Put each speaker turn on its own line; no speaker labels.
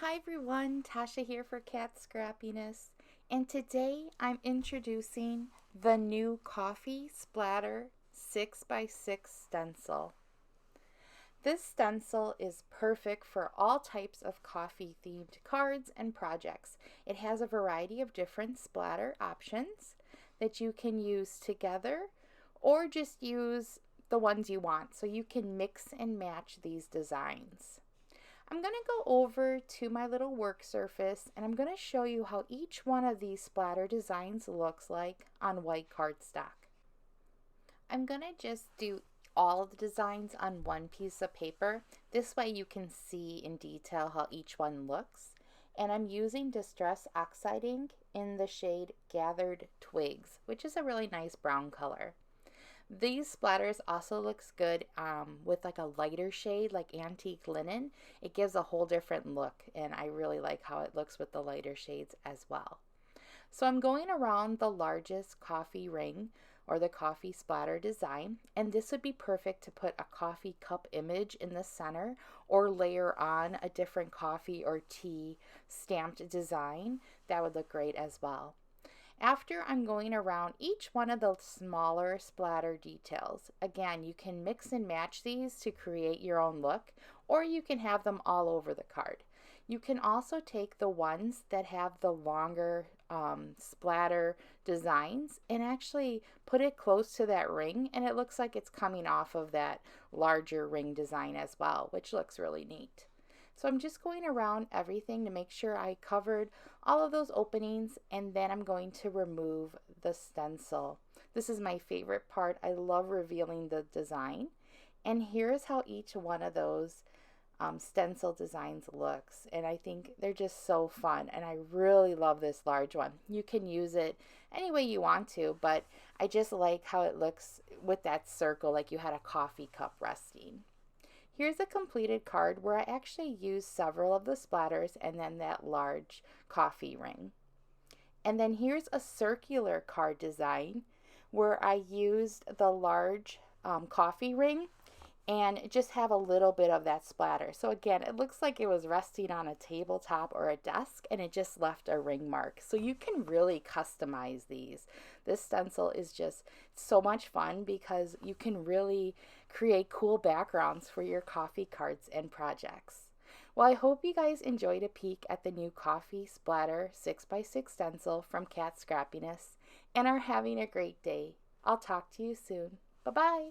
Hi everyone, Tasha here for Kat Scrappiness, and today I'm introducing the new Coffee Splatter 6x6 Stencil. This stencil is perfect for all types of coffee themed cards and projects. It has a variety of different splatter options that you can use together or just use the ones you want, so you can mix and match these designs. I'm going to go over to my little work surface and I'm going to show you how each one of these splatter designs looks like on white cardstock. I'm going to just do all of the designs on one piece of paper. This way you can see in detail how each one looks. And I'm using Distress Oxide ink in the shade Gathered Twigs, which is a really nice brown color. These splatters also looks good with like a lighter shade like antique linen. It gives a whole different look, and I really like how it looks with the lighter shades as well. So I'm going around the largest coffee ring or the coffee splatter design, and this would be perfect to put a coffee cup image in the center or layer on a different coffee or tea stamped design. That would look great as well. After, I'm going around each one of the smaller splatter details. Again, you can mix and match these to create your own look, or you can have them all over the card. You can also take the ones that have the longer splatter designs and actually put it close to that ring, and it looks like it's coming off of that larger ring design as well, which looks really neat. So I'm just going around everything to make sure I covered all of those openings, and then I'm going to remove the stencil. This is my favorite part. I love revealing the design. And here's how each one of those stencil designs looks, and I think they're just so fun, and I really love this large one. You can use it any way you want to, but I just like how it looks with that circle like you had a coffee cup resting. Here's a completed card where I actually used several of the splatters and then that large coffee ring. And then here's a circular card design where I used the large coffee ring and just have a little bit of that splatter. So again, it looks like it was resting on a tabletop or a desk and it just left a ring mark. So you can really customize these. This stencil is just so much fun because you can really create cool backgrounds for your coffee cards and projects. Well, I hope you guys enjoyed a peek at the new Coffee Splatter 6x6 Stencil from Kat Scrappiness and are having a great day. I'll talk to you soon. Bye-bye.